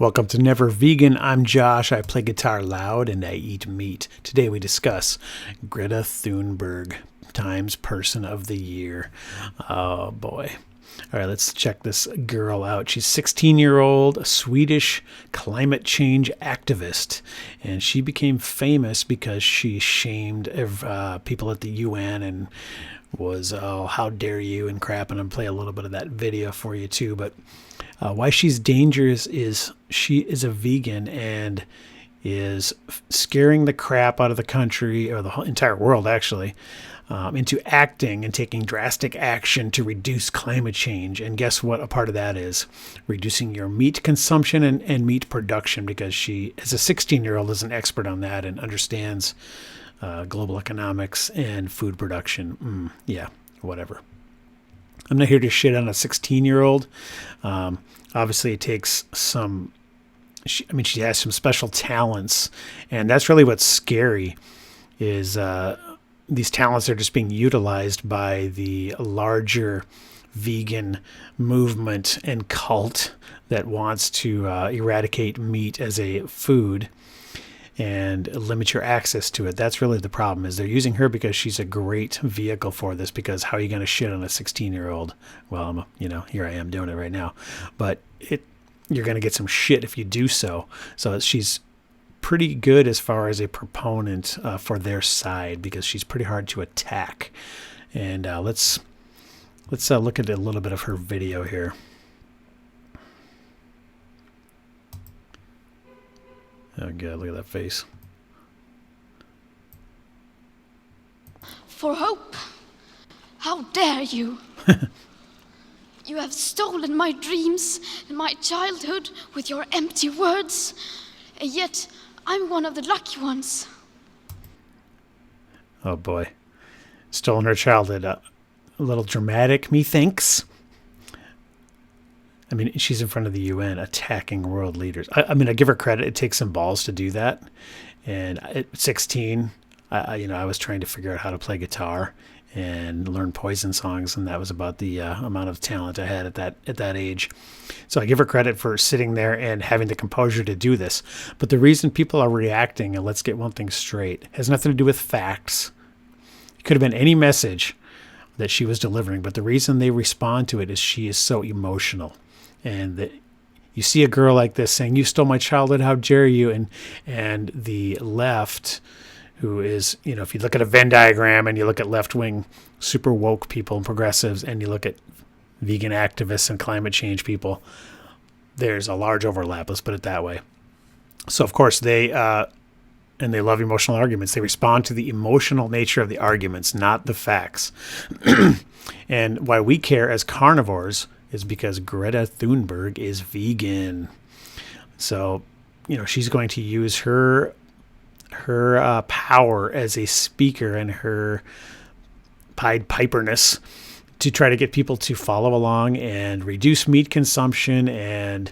Welcome to Never Vegan. I'm Josh. I play guitar loud and I eat meat. Today we discuss Greta Thunberg, Times Person of the Year. Oh boy. All right, let's check this girl out. She's 16-year-old Swedish climate change activist, and she became famous because she shamed people at the UN and was, oh, how dare you and crap, and I'll play a little bit of that video for you too. But why she's dangerous is she is a vegan and is scaring the crap out of the country, or the whole entire world actually, into acting and taking drastic action to reduce climate change. And guess what a part of that is? Reducing your meat consumption and meat production, because she, as a 16-year-old, is an expert on that and understands global economics and food production. Yeah, whatever. I'm not here to shit on a 16-year-old. Obviously, it takes some... she has some special talents, and that's really what's scary, is these talents are just being utilized by the larger vegan movement and cult that wants to eradicate meat as a food and limit your access to it. That's really the problem, is they're using her because she's a great vehicle for this, because how are you going to shit on a 16-year-old? Well, here I am doing it right now. But you're going to get some shit if you do so. So she's pretty good as far as a proponent for their side, because she's pretty hard to attack. And let's look at a little bit of her video here. Oh God, look at that face. For hope? How dare you? You have stolen my dreams and my childhood with your empty words, and yet I'm one of the lucky ones. Oh boy. Stolen her childhood. A little dramatic, methinks. I mean, she's in front of the UN attacking world leaders. I give her credit. It takes some balls to do that. And at 16, I was trying to figure out how to play guitar and learn Poison songs, and that was about the amount of talent I had at that age. So I give her credit for sitting there and having the composure to do this. But the reason people are reacting, and let's get one thing straight, has nothing to do with facts. It could have been any message that she was delivering, but the reason they respond to it is she is so emotional. And you see a girl like this saying, "You stole my childhood, how dare you?" And the left, who is, if you look at a Venn diagram and you look at left-wing super woke people and progressives, and you look at vegan activists and climate change people, there's a large overlap, let's put it that way. So of course they love emotional arguments. They respond to the emotional nature of the arguments, not the facts. And why we care as carnivores is because Greta Thunberg is vegan. So, she's going to use her power as a speaker and her Pied Piperness to try to get people to follow along and reduce meat consumption and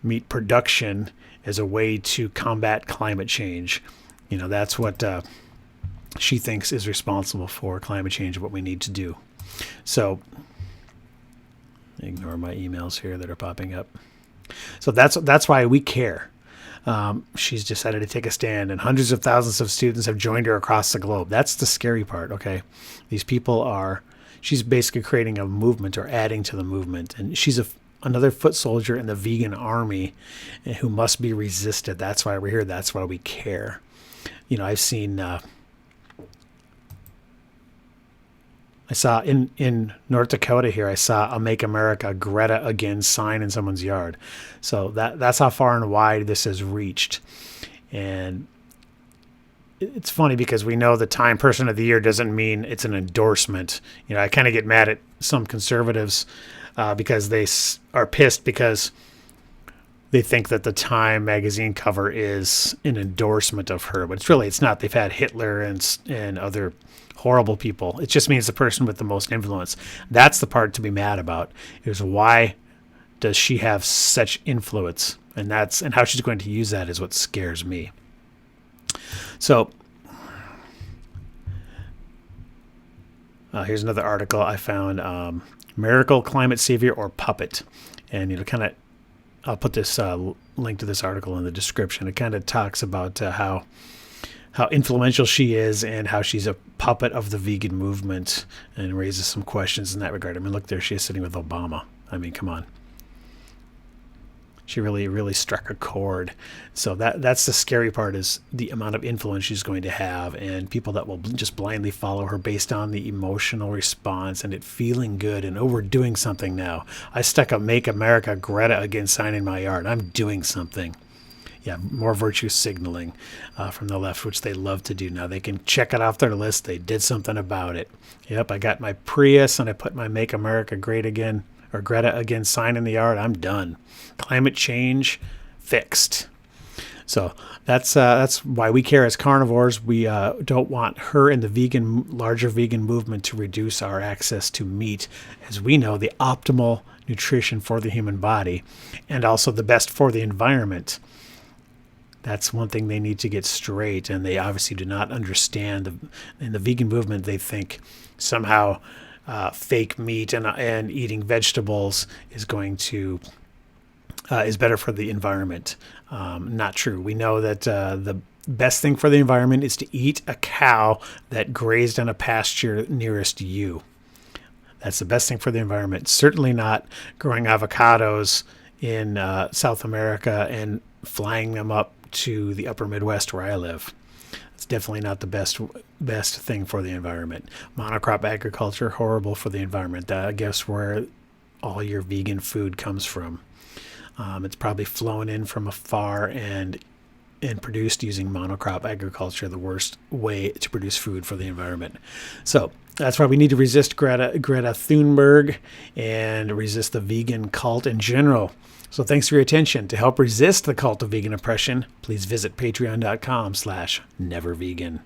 meat production as a way to combat climate change. That's what she thinks is responsible for climate change and what we need to do. So ignore my emails here that are popping up. So that's why we care. She's decided to take a stand, and hundreds of thousands of students have joined her across the globe. That's the scary part, okay? These people she's basically creating a movement or adding to the movement, and she's another foot soldier in the vegan army who must be resisted. That's why we're here. That's why we care. I've seen... I saw in North Dakota here, I saw a Make America Greta Again sign in someone's yard. So that's how far and wide this has reached. And it's funny because we know the Time Person of the Year doesn't mean it's an endorsement. I kind of get mad at some conservatives because they are pissed because they think that the Time magazine cover is an endorsement of her. But it's not. They've had Hitler and other horrible people. It just means the person with the most influence. That's the part to be mad about, is why does she have such influence? And how she's going to use that is what scares me. So here's another article I found, Miracle Climate Savior or Puppet. And kind of I'll put this link to this article in the description. It kind of talks about how influential she is and how she's a puppet of the vegan movement, and raises some questions in that regard. I mean, look there, she is sitting with Obama. I mean, come on. She really struck a chord. So that's the scary part, is the amount of influence she's going to have, and people that will just blindly follow her based on the emotional response and it feeling good. And, oh, we're doing something now. I stuck a Make America Greta Again sign in my yard. I'm doing something. Yeah, more virtue signaling from the left, which they love to do. Now they can check it off their list. They did something about it. Yep, I got my Prius and I put my Make America Great Again or Greta Again sign in the yard. I'm done. Climate change fixed. So that's why we care as carnivores. We don't want her and the larger vegan movement to reduce our access to meat, as we know the optimal nutrition for the human body and also the best for the environment. That's one thing they need to get straight, and they obviously do not understand. In the vegan movement, they think somehow fake meat and eating vegetables is going to is better for the environment. Not true. We know that the best thing for the environment is to eat a cow that grazed on a pasture nearest you. That's the best thing for the environment. Certainly not growing avocados in South America and flying them up to the upper Midwest where I live. It's definitely not the best thing for the environment. Monocrop agriculture, horrible for the environment. I guess where all your vegan food comes from. It's probably flown in from afar and produced using monocrop agriculture, the worst way to produce food for the environment. So that's why we need to resist Greta Thunberg and resist the vegan cult in general. So thanks for your attention. To help resist the cult of vegan oppression, please visit patreon.com/nevervegan.